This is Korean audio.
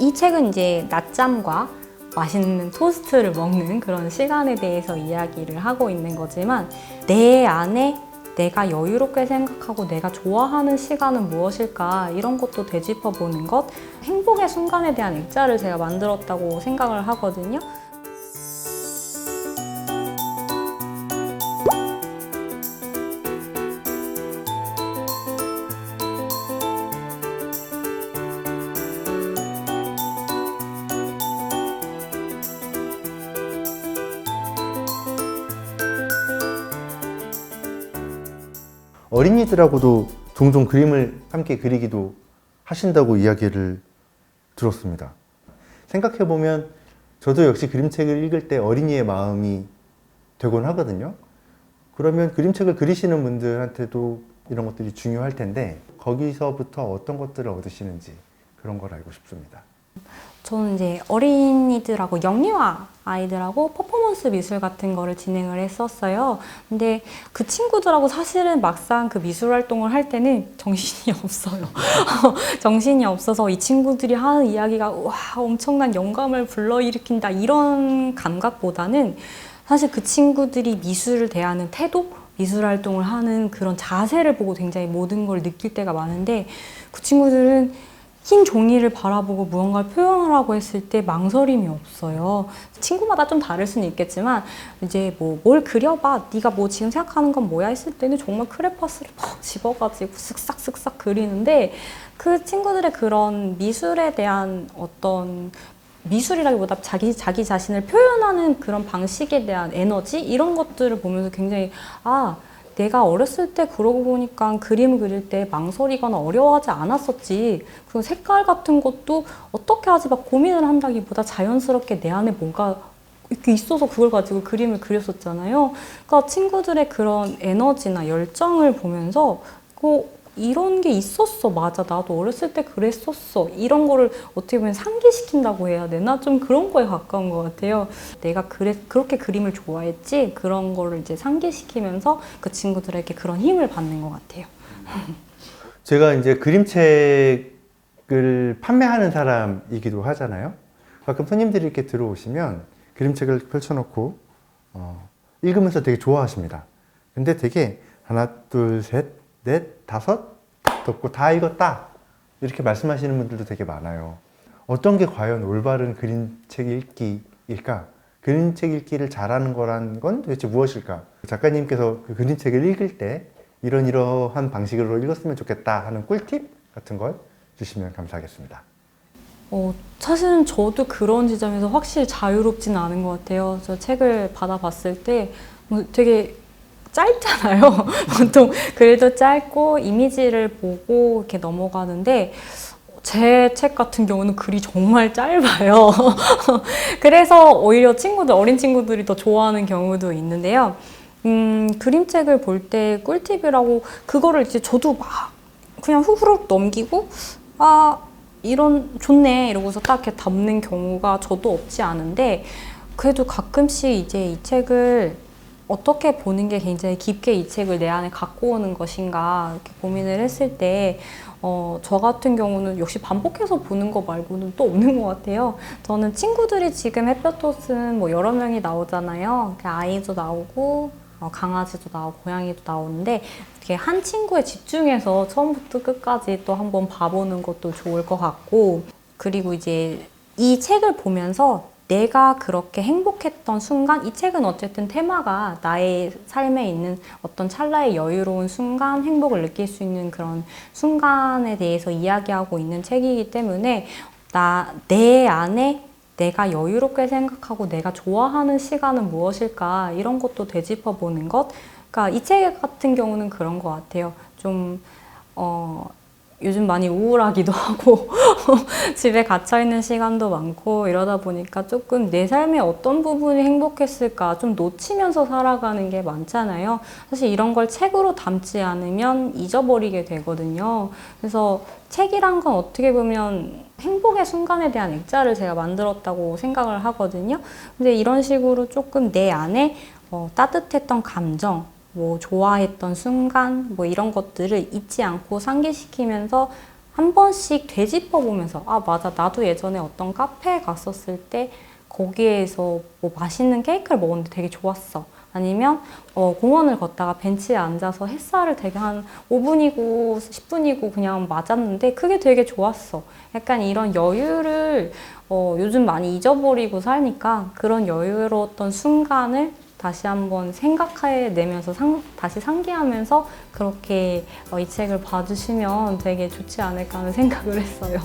이 책은 이제 낮잠과 맛있는 토스트를 먹는 그런 시간에 대해서 이야기를 하고 있는 거지만, 내 안에 내가 여유롭게 생각하고 내가 좋아하는 시간은 무엇일까, 이런 것도 되짚어 보는 것, 행복의 순간에 대한 액자를 제가 만들었다고 생각을 하거든요. 어린이들하고도 종종 그림을 함께 그리기도 하신다고 이야기를 들었습니다. 생각해보면 저도 역시 그림책을 읽을 때 어린이의 마음이 되곤 하거든요. 그러면 그림책을 그리시는 분들한테도 이런 것들이 중요할 텐데, 거기서부터 어떤 것들을 얻으시는지 그런 걸 알고 싶습니다. 저는 이제 어린이들하고 영유아 아이들하고 퍼포먼스 미술 같은 거를 진행을 했었어요. 근데 그 친구들하고 사실은 막상 그 미술 활동을 할 때는 정신이 없어요. 정신이 없어서 이 친구들이 하는 이야기가 와, 엄청난 영감을 불러일으킨다, 이런 감각보다는 사실 그 친구들이 미술을 대하는 태도, 미술 활동을 하는 그런 자세를 보고 굉장히 모든 걸 느낄 때가 많은데, 그 친구들은 흰 종이를 바라보고 무언가를 표현하라고 했을 때 망설임이 없어요. 친구마다 좀 다를 수는 있겠지만, 이제 뭘 그려봐, 네가 뭐 지금 생각하는 건 뭐야 했을 때는 정말 크레파스를 막 집어가지고 쓱싹쓱싹 그리는데, 그 친구들의 그런 미술에 대한 어떤, 미술이라기보다 자기 자신을 표현하는 그런 방식에 대한 에너지, 이런 것들을 보면서 굉장히 내가 어렸을 때 그러고 보니까 그림을 그릴 때 망설이거나 어려워하지 않았었지. 그리고 색깔 같은 것도 어떻게 하지 막 고민을 한다기보다 자연스럽게 내 안에 뭔가 이렇게 있어서 그걸 가지고 그림을 그렸었잖아요. 그러니까 친구들의 그런 에너지나 열정을 보면서 이런 게 있었어. 맞아. 나도 어렸을 때 그랬었어. 이런 거를 어떻게 보면 상기시킨다고 해야 되나? 좀 그런 거에 가까운 것 같아요. 내가 그렇게 그림을 좋아했지? 그런 거를 이제 상기시키면서 그 친구들에게 그런 힘을 받는 것 같아요. 제가 이제 그림책을 판매하는 사람이기도 하잖아요. 가끔 손님들이 이렇게 들어오시면 그림책을 펼쳐놓고 읽으면서 되게 좋아하십니다. 근데 되게 하나, 둘, 셋, 넷, 다섯, 딱 덮고 다 읽었다, 이렇게 말씀하시는 분들도 되게 많아요. 어떤 게 과연 올바른 그림책 읽기일까? 그림책 읽기를 잘하는 거란 건 도대체 무엇일까? 작가님께서 그 그림책을 읽을 때 이러한 방식으로 읽었으면 좋겠다 하는 꿀팁 같은 걸 주시면 감사하겠습니다. 사실은 저도 그런 지점에서 확실히 자유롭지는 않은 것 같아요. 저 책을 받아봤을 때 되게 짧잖아요. 보통 그래도 짧고 이미지를 보고 이렇게 넘어가는데, 제 책 같은 경우는 글이 정말 짧아요. 그래서 오히려 어린 친구들이 더 좋아하는 경우도 있는데요. 그림책을 볼 때 꿀팁이라고, 그거를 이제 저도 막 그냥 후루룩 넘기고 좋네 이러고서 딱 이렇게 담는 경우가 저도 없지 않은데, 그래도 가끔씩 이제 이 책을 어떻게 보는 게 굉장히 깊게 이 책을 내 안에 갖고 오는 것인가 이렇게 고민을 했을 때, 저 같은 경우는 역시 반복해서 보는 거 말고는 또 없는 것 같아요. 저는 친구들이 지금 햇볕옷은 여러 명이 나오잖아요. 아이도 나오고 강아지도 나오고 고양이도 나오는데, 이렇게 한 친구에 집중해서 처음부터 끝까지 또 한번 봐보는 것도 좋을 것 같고, 그리고 이제 이 책을 보면서 내가 그렇게 행복했던 순간, 이 책은 어쨌든 테마가 나의 삶에 있는 어떤 찰나의 여유로운 순간, 행복을 느낄 수 있는 그런 순간에 대해서 이야기하고 있는 책이기 때문에, 내 안에 내가 여유롭게 생각하고 내가 좋아하는 시간은 무엇일까, 이런 것도 되짚어 보는 것. 그러니까 이 책 같은 경우는 그런 것 같아요. 좀 요즘 많이 우울하기도 하고 집에 갇혀있는 시간도 많고 이러다 보니까 조금 내 삶의 어떤 부분이 행복했을까 좀 놓치면서 살아가는 게 많잖아요. 사실 이런 걸 책으로 담지 않으면 잊어버리게 되거든요. 그래서 책이란 건 어떻게 보면 행복의 순간에 대한 액자를 제가 만들었다고 생각을 하거든요. 근데 이런 식으로 조금 내 안에 따뜻했던 감정, 좋아했던 순간, 이런 것들을 잊지 않고 상기시키면서 한 번씩 되짚어 보면서 아 맞아 나도 예전에 어떤 카페에 갔었을 때 거기에서 뭐 맛있는 케이크를 먹었는데 되게 좋았어. 아니면 공원을 걷다가 벤치에 앉아서 햇살을 되게 한 5분이고 10분이고 그냥 맞았는데 그게 되게 좋았어. 약간 이런 여유를 요즘 많이 잊어버리고 사니까 그런 여유로웠던 순간을 다시 한번 생각해내면서 다시 상기하면서 그렇게 이 책을 봐주시면 되게 좋지 않을까 하는 생각을 했어요.